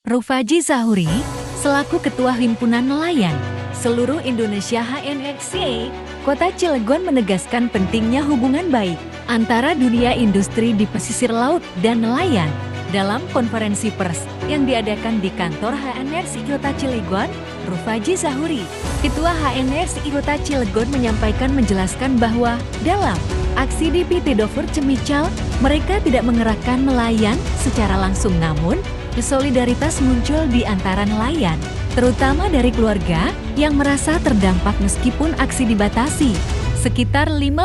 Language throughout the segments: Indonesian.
Rufaji Zahuri, selaku Ketua Himpunan Nelayan Seluruh Indonesia HNXCA, Kota Cilegon menegaskan pentingnya hubungan baik antara dunia industri di pesisir laut dan nelayan. Dalam konferensi pers yang diadakan di kantor HNRCI Kota Cilegon, Rufaji Zahuri, Ketua HNRCI Kota Cilegon menjelaskan bahwa dalam aksi di PT Dover Cemical, mereka tidak mengerahkan nelayan secara langsung, namun solidaritas muncul di antara nelayan, terutama dari keluarga yang merasa terdampak meskipun aksi dibatasi. Sekitar 15%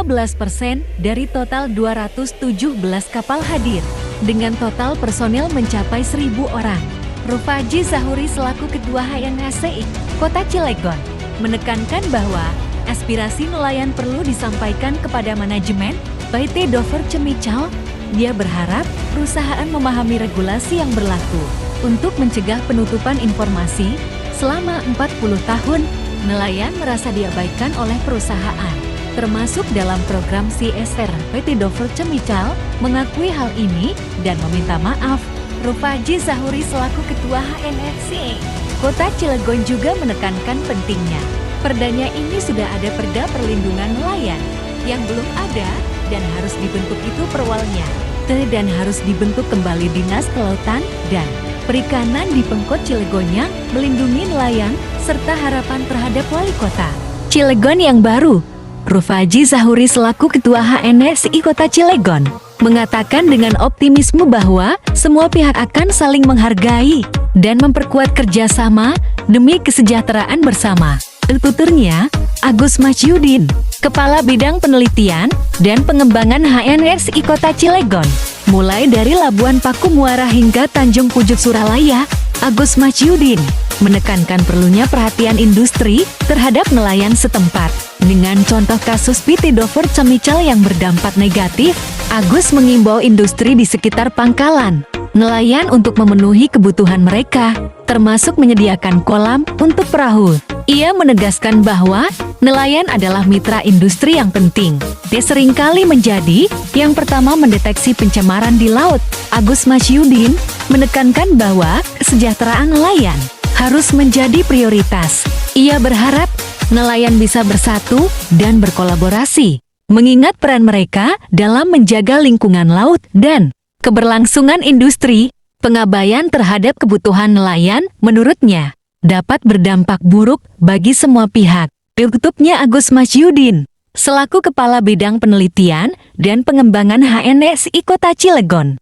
dari total 217 kapal hadir, dengan total personil mencapai 1.000 orang. Rufaji Zahuri selaku Ketua HNRCI Kota Cilegon menekankan bahwa aspirasi nelayan perlu disampaikan kepada manajemen PT Dover Cemical. Dia berharap perusahaan memahami regulasi yang berlaku untuk mencegah penutupan informasi. Selama 40 tahun, nelayan merasa diabaikan oleh perusahaan, termasuk dalam program CSR. PT Dover Cemical mengakui hal ini dan meminta maaf. Rufaji Zahuri selaku Ketua HNRCI Kota Cilegon juga menekankan pentingnya perdanya ini sudah ada Perda Perlindungan Nelayan yang belum ada dan harus dibentuk itu perwalnya, dan harus dibentuk kembali Dinas Kelautan dan Perikanan di Pemkot Cilegon yang melindungi nelayan, serta harapan terhadap Wali Kota Cilegon yang baru. Rufaji Zahuri selaku Ketua HNRCI Kota Cilegon mengatakan dengan optimisme bahwa semua pihak akan saling menghargai dan memperkuat kerjasama demi kesejahteraan bersama. Tuturnya, Agus Masyudin, Kepala Bidang Penelitian dan Pengembangan HNRCI Kota Cilegon. Mulai dari Labuan Paku Muara hingga Tanjung Pujuk Suralaya, Agus Masyudin menekankan perlunya perhatian industri terhadap nelayan setempat. Dengan contoh kasus PT Dover Cemical yang berdampak negatif, Agus mengimbau industri di sekitar pangkalan nelayan untuk memenuhi kebutuhan mereka, termasuk menyediakan kolam untuk perahu. Ia menegaskan bahwa nelayan adalah mitra industri yang penting. Dia seringkali menjadi yang pertama mendeteksi pencemaran di laut. Agus Masyudin menekankan bahwa kesejahteraan nelayan harus menjadi prioritas. Ia berharap nelayan bisa bersatu dan berkolaborasi, mengingat peran mereka dalam menjaga lingkungan laut dan keberlangsungan industri. Pengabaian terhadap kebutuhan nelayan, menurutnya, dapat berdampak buruk bagi semua pihak. Tutupnya Agus Masyudin, selaku Kepala Bidang Penelitian dan Pengembangan HNRCI Kota Cilegon.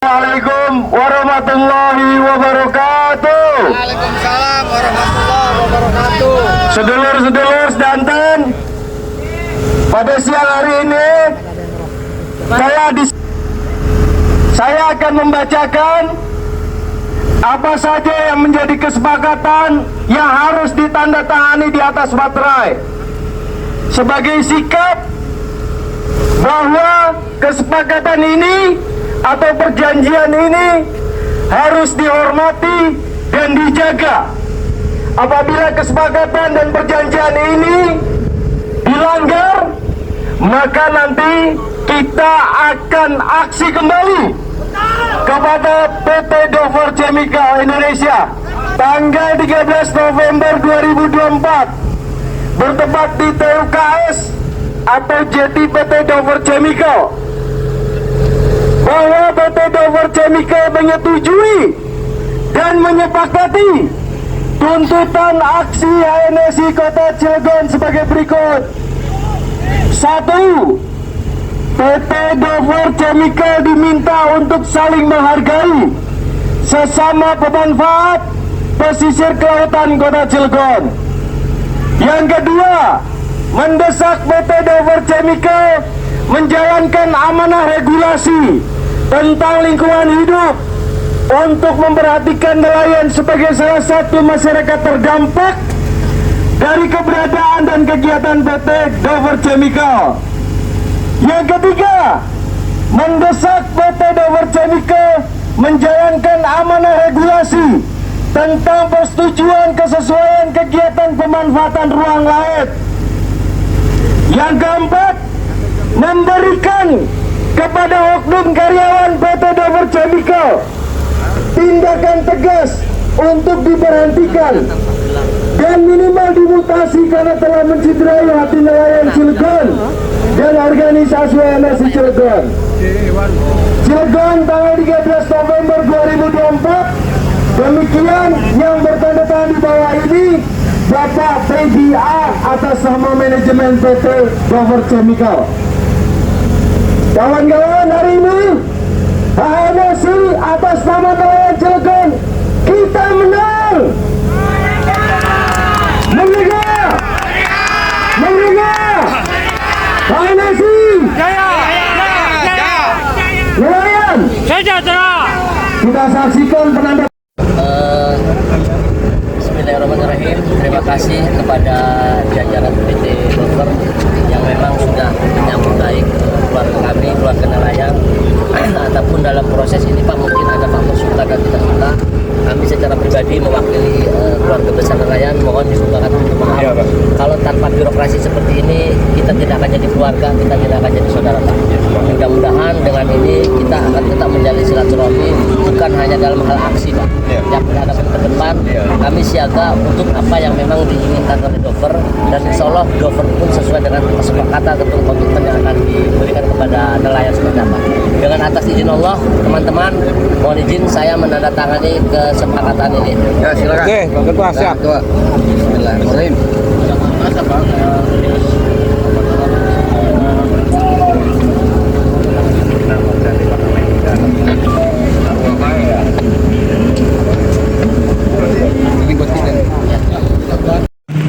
Assalamualaikum warahmatullahi wabarakatuh. Waalaikumsalam warahmatullahi wabarakatuh. Sedulur-sedulur sedanten, pada siang hari ini saya akan membacakan apa saja yang menjadi kesepakatan yang harus ditandatangani di atas materai sebagai sikap bahwa kesepakatan ini atau perjanjian ini harus dihormati dan dijaga. Apabila kesepakatan dan perjanjian ini dilanggar, maka nanti kita akan aksi kembali kepada PT Dover Chemical Indonesia tanggal 13 November 2024 bertempat di TUKS atau jeti PT Dover Chemical, bahwa PT Dover Chemical menyetujui dan menyepakati tuntutan aksi HNSI Kota Cilegon sebagai berikut. 1. PT Dover Chemical diminta untuk saling menghargai sesama pemanfaat pesisir kelautan Kota Cilegon. Yang kedua, mendesak PT Dover Chemical menjalankan amanah regulasi tentang lingkungan hidup untuk memperhatikan nelayan sebagai salah satu masyarakat terdampak dari keberadaan dan kegiatan PT Dover Chemical. Yang ketiga, mendesak PT Dover Chemical menjalankan amanah regulasi tentang persetujuan kesesuaian kegiatan pemanfaatan ruang laut. Yang keempat, memberikan kepada oknum karyawan PT Dover Chemical tindakan tegas untuk diberhentikan dan minimal dimutasi karena telah menciderai hati nelayan Cilegon dan organisasi HNSI Cilegon. Cilegon tanggal 13 November 2024. Demikian yang bertanda tangan di bawah ini Bapak PDA atas nama manajemen PT Dover Chemical. Kawan-kawan, hari ini HNSI atas nama nelayan Cilegon kita menang. Merdeka! Merdeka! HNSI! Jaya! Jaya! Nelayan! Sejahtera! Kita saksikan penanda. Bismillahirrahmanirrahim. Terima kasih kepada jajaran PT Dover yang memang sudah menyambut baik keluarga kami, keluarga nelayan. Ataupun dalam proses ini Pak, mungkin ada faktor suka dan tidak suka. Kami secara pribadi mewakili keluarga besar nelayan, mohon dibukakan maaf. Ya, kalau tanpa birokrasi seperti ini, kita tidak akan jadi keluarga, kita tidak akan jadi saudara Pak. Mudah-mudahan dengan ini kita akan tetap menjalin silaturahmi, bukan hanya dalam hal aksi Pak. Yang berhadapan ke depan, kami siaga untuk apa yang memang diinginkan oleh Dover, dan insya Allah Dover pun sesuai dengan kesepakatan atau komitmen yang akan diberikan kepada nelayan seperti apa. Dengan atas izin Allah, teman-teman, mohon izin saya menandatangani kesepakatan ini. Ya, silakan. Oke, Bang Ketua, siap. Bismillahirrahmanirrahim.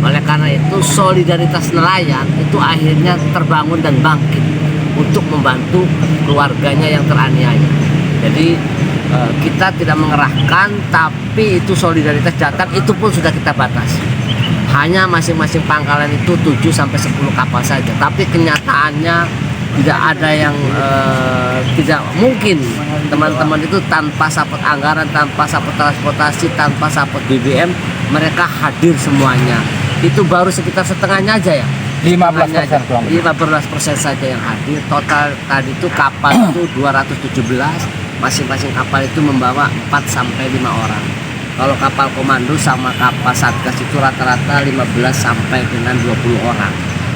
Oleh karena itu solidaritas nelayan itu akhirnya terbangun dan bangkit untuk membantu keluarganya yang teraniaya. Jadi kita tidak mengerahkan, tapi itu solidaritas datang, itu pun sudah kita batasi. Hanya masing-masing pangkalan itu 7-10 kapal saja. Tapi kenyataannya tidak ada yang tidak mungkin teman-teman itu tanpa support anggaran, tanpa support transportasi, tanpa support BBM, mereka hadir semuanya. Itu baru sekitar setengahnya aja ya. 15% saja yang hadir. Total tadi itu kapal itu 217. Masing-masing kapal itu membawa 4-5 orang. Kalau kapal komando sama kapal satgas itu rata-rata 15 sampai dengan 20 orang.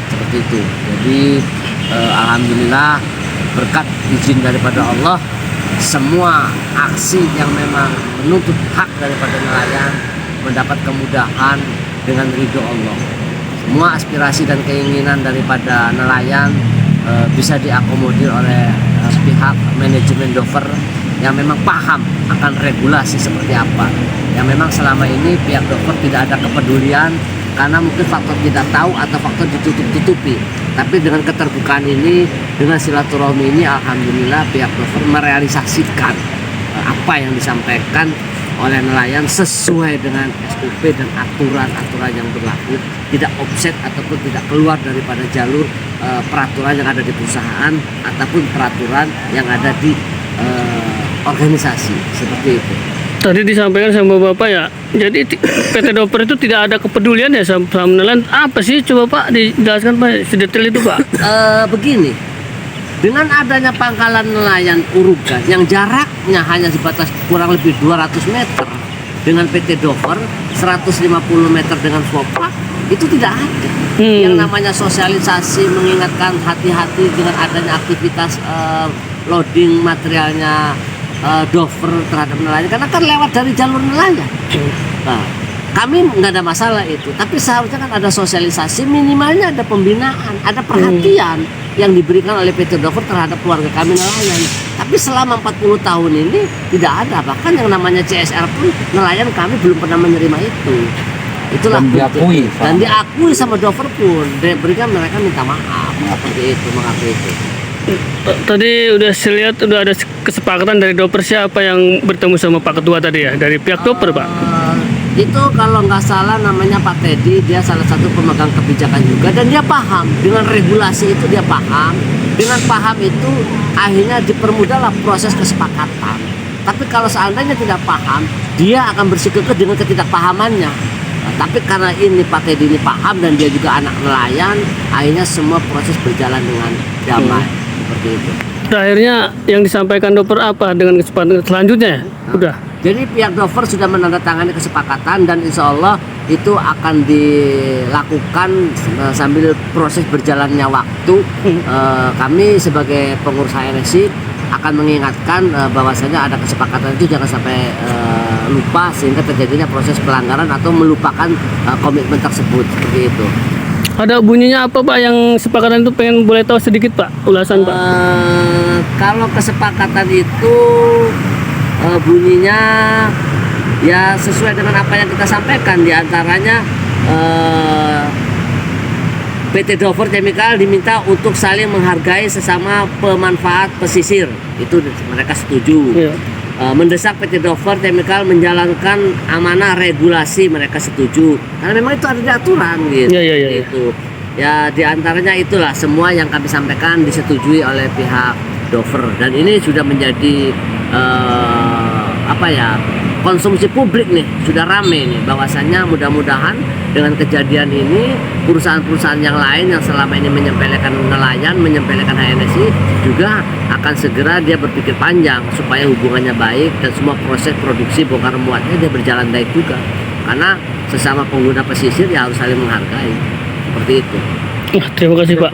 Seperti itu. Jadi alhamdulillah berkat izin daripada Allah, semua aksi yang memang menuntut hak daripada nelayan mendapat kemudahan dengan ridho Allah. Semua aspirasi dan keinginan daripada nelayan bisa diakomodir oleh pihak manajemen Dover yang memang paham akan regulasi seperti apa. Yang memang selama ini pihak Dover tidak ada kepedulian karena mungkin faktor tidak tahu atau faktor ditutup-tutupi. Tapi dengan keterbukaan ini, dengan silaturahmi ini, alhamdulillah pihak Dover merealisasikan apa yang disampaikan oleh nelayan sesuai dengan SOP dan aturan-aturan yang berlaku, tidak offset ataupun tidak keluar daripada jalur peraturan yang ada di perusahaan ataupun peraturan yang ada di organisasi seperti itu. Tadi disampaikan sama Bapak ya, jadi PT Dover itu tidak ada kepedulian ya sama nelayan. Apa sih, coba Pak dijelaskan Pak sedetail itu Pak? Begini, dengan adanya pangkalan nelayan Urugan yang jaraknya hanya sebatas kurang lebih 200 meter dengan PT Dover 150 meter dengan FOPA, itu tidak ada. Yang namanya sosialisasi, mengingatkan hati-hati dengan adanya aktivitas loading materialnya Dover terhadap nelayan, karena kan lewat dari jalur nelayan. Nah, kami nggak ada masalah itu, tapi seharusnya kan ada sosialisasi, minimalnya ada pembinaan, ada perhatian yang diberikan oleh PT Dover terhadap keluarga kami nelayan. Tapi selama 40 tahun ini tidak ada, bahkan yang namanya CSR pun nelayan kami belum pernah menerima itu. Itulah dan diakui sama Dover pun, berikan mereka minta maaf seperti itu, mengakui itu. Tadi udah saya lihat udah ada kesepakatan dari Dover, siapa yang bertemu sama Pak Ketua tadi ya, dari pihak Dover Pak? Itu kalau nggak salah namanya Pak Teddy, dia salah satu pemegang kebijakan juga, dan dia paham dengan regulasi itu, dia paham. Dengan paham itu akhirnya dipermudahlah proses kesepakatan. Tapi kalau seandainya tidak paham, dia akan bersikukuh dengan ketidakpahamannya. Tapi karena ini Pak Teddy ini paham dan dia juga anak nelayan, akhirnya semua proses berjalan dengan damai seperti itu. Akhirnya yang disampaikan Dover apa dengan kesepakatan selanjutnya? Udah. Jadi pihak Dover sudah menandatangani kesepakatan dan insya Allah itu akan dilakukan sambil proses berjalannya waktu. Kami sebagai pengurus HNSI akan mengingatkan bahwasanya ada kesepakatan itu jangan sampai lupa sehingga terjadinya proses pelanggaran atau melupakan komitmen tersebut seperti itu. Ada bunyinya apa Pak yang kesepakatan itu, pengen boleh tahu sedikit Pak ulasan Pak? Kalau kesepakatan itu bunyinya ya sesuai dengan apa yang kita sampaikan, diantaranya PT Dover Chemical diminta untuk saling menghargai sesama pemanfaat pesisir, itu mereka setuju. Mendesak PT Dover Chemical menjalankan amanah regulasi, mereka setuju karena memang itu ada di aturan gitu. Itu ya diantaranya itulah semua yang kami sampaikan disetujui oleh pihak Dover, dan ini sudah menjadi konsumsi publik nih, sudah rame nih, bahwasannya mudah-mudahan dengan kejadian ini perusahaan-perusahaan yang lain yang selama ini menyepelekan nelayan, menyepelekan HNSI juga akan segera dia berpikir panjang supaya hubungannya baik dan semua proses produksi bongkar muatnya dia berjalan baik juga, karena sesama pengguna pesisir ya harus saling menghargai seperti itu. Terima kasih Pak.